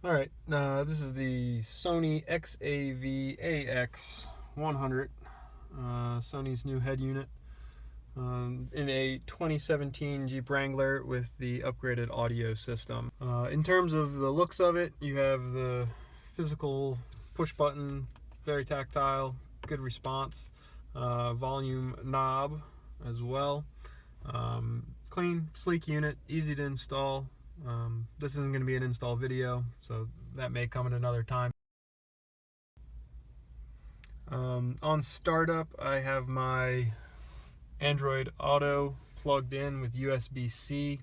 Alright, this is the Sony XAV AX100, Sony's new head unit, in a 2017 Jeep Wrangler with the upgraded audio system. In terms of the looks of it, you have the physical push button, very tactile, good response, volume knob as well. Clean, sleek unit, easy to install. This isn't going to be an install video, so that may come at another time. On startup, I have my Android Auto plugged in with USB-C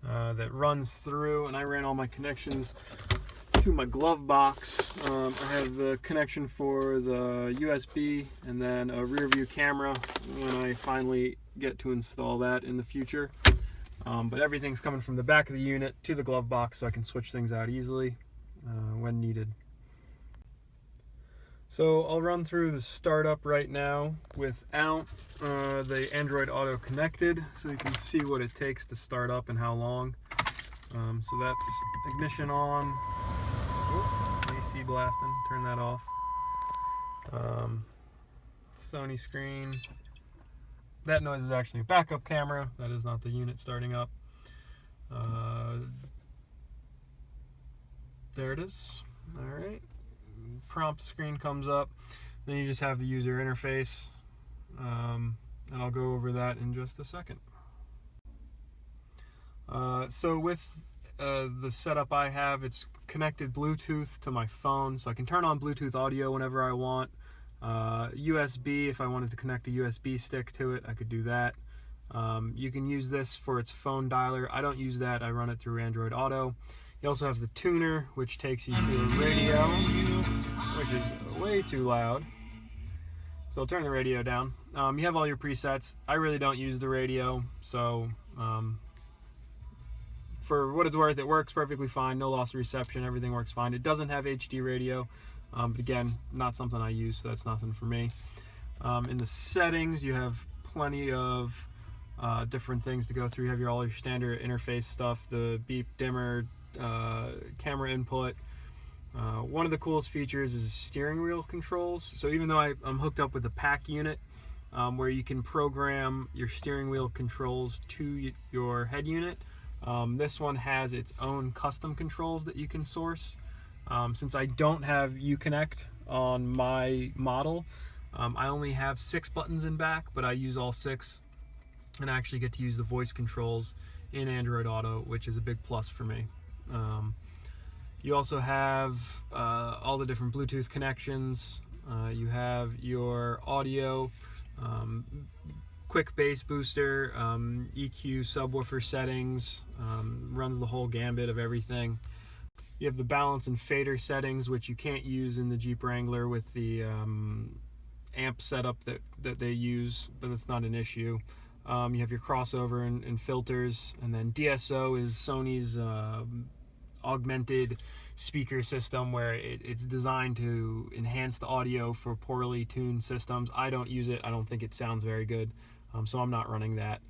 that runs through, and I ran all my connections to my glove box. I have the connection for the USB and then a rear view camera when I finally get to install that in the future. But everything's coming from the back of the unit to the glove box, so I can switch things out easily when needed. So I'll run through the startup right now without the Android Auto connected, so you can see what it takes to start up and how long. So that's ignition on. AC blasting, turn that off. Sony screen. That noise is actually a backup camera. That is not the unit starting up. There it is. Alright. Prompt screen comes up. Then you just have the user interface. And I'll go over that in just a second. So with the setup I have, it's connected Bluetooth to my phone, so I can turn on Bluetooth audio whenever I want. USB, if I wanted to connect a USB stick to it, I could do that. You can use this for its phone dialer. I don't use that, I run it through Android Auto. You also have the tuner, which takes you to a radio, which is way too loud. So I'll turn the radio down. You have all your presets. I really don't use the radio, so for what it's worth, it works perfectly fine. No loss of reception, everything works fine. It doesn't have HD radio, but again, not something I use, so that's nothing for me. In the settings, you have plenty of different things to go through. You have all your standard interface stuff, the beep, dimmer, camera input. One of the coolest features is steering wheel controls. So even though I'm hooked up with the PAC unit, where you can program your steering wheel controls to your head unit, this one has its own custom controls that you can source. Since I don't have Uconnect on my model, I only have 6 buttons in back, but I use all 6 and I actually get to use the voice controls in Android Auto, which is a big plus for me. You also have all the different Bluetooth connections. You have your audio, quick bass booster, EQ, subwoofer settings, runs the whole gambit of everything. You have the balance and fader settings, which you can't use in the Jeep Wrangler with the amp setup that they use, but it's not an issue. You have your crossover and filters, and then DSO is Sony's augmented speaker system where it's designed to enhance the audio for poorly tuned systems. I don't use it. I don't think it sounds very good, so I'm not running that.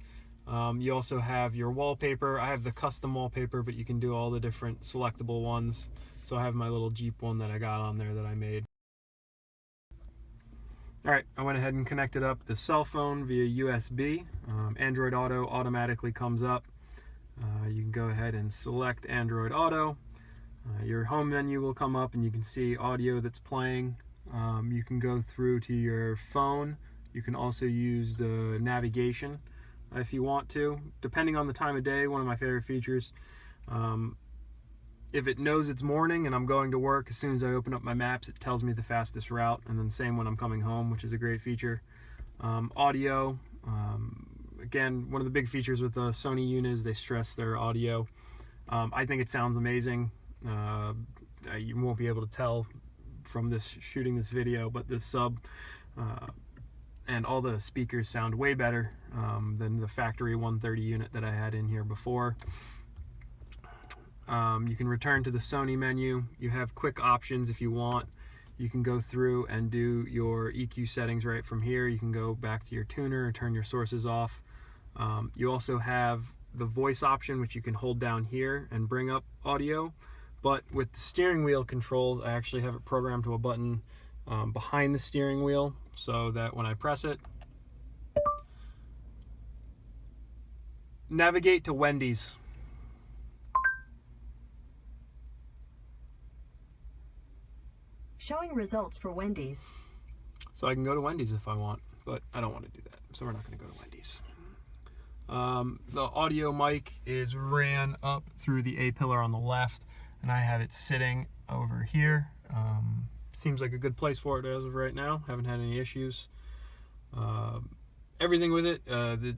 You also have your wallpaper. I have the custom wallpaper, but you can do all the different selectable ones. So I have my little Jeep one that I got on there that I made. Alright, I went ahead and connected up the cell phone via USB. Android Auto automatically comes up. You can go ahead and select Android Auto. Your home menu will come up and you can see audio that's playing. You can go through to your phone. You can also use the navigation if you want to, depending on the time of day. One of my favorite features, if it knows it's morning and I'm going to work, as soon as I open up my maps, it tells me the fastest route, and then same when I'm coming home, which is a great feature. Audio, again, one of the big features with the Sony unit is they stress their audio. I think it sounds amazing. You won't be able to tell from this shooting this video, but the sub and all the speakers sound way better than the factory 130 unit that I had in here before. You can return to the Sony menu. You have quick options if you want. You can go through and do your EQ settings right from here. You can go back to your tuner and turn your sources off. You also have the voice option, which you can hold down here and bring up audio. But with the steering wheel controls, I actually have it programmed to a button behind the steering wheel, so that when I press it, navigate to Wendy's. Showing results for Wendy's. So I can go to Wendy's if I want, but I don't want to do that, so we're not going to go to Wendy's. The audio mic is ran up through the A pillar on the left, and I have it sitting over here. Seems like a good place for it as of right now. Haven't had any issues. Everything with it, the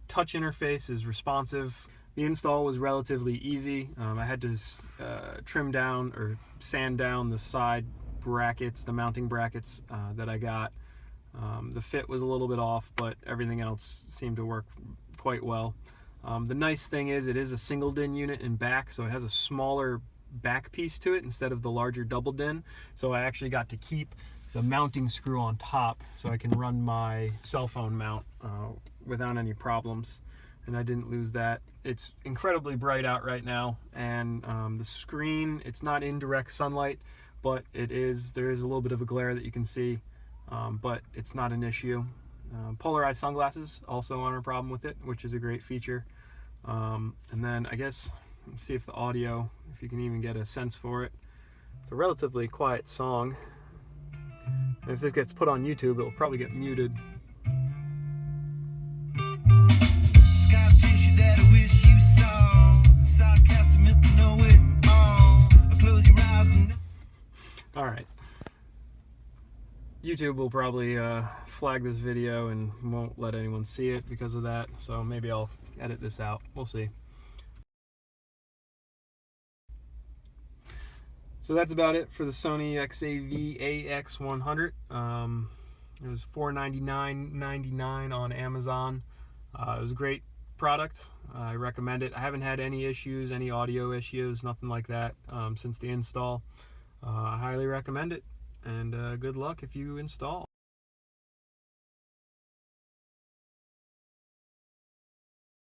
touch interface is responsive. The install was relatively easy. I had to trim down or sand down the side brackets, the mounting brackets that I got. The fit was a little bit off, but everything else seemed to work quite well. The nice thing is it is a single DIN unit in back, so it has a smaller back piece to it instead of the larger double DIN. So I actually got to keep the mounting screw on top, so I can run my cell phone mount without any problems, and I didn't lose that. It's incredibly bright out right now, and the screen, it's not in direct sunlight, but there is a little bit of a glare that you can see, but it's not an issue. Polarized sunglasses also aren't a problem with it, which is a great feature. And then I guess, let's see if the audio, if you can even get a sense for it. It's a relatively quiet song. And if this gets put on YouTube, it will probably get muted. All right. YouTube will probably flag this video and won't let anyone see it because of that, so maybe I'll edit this out. We'll see. So that's about it for the Sony XAV AX100. It was $499.99 on Amazon. It was a great product. I recommend it. I haven't had any issues, any audio issues, nothing like that since the install. I highly recommend it, and good luck if you install.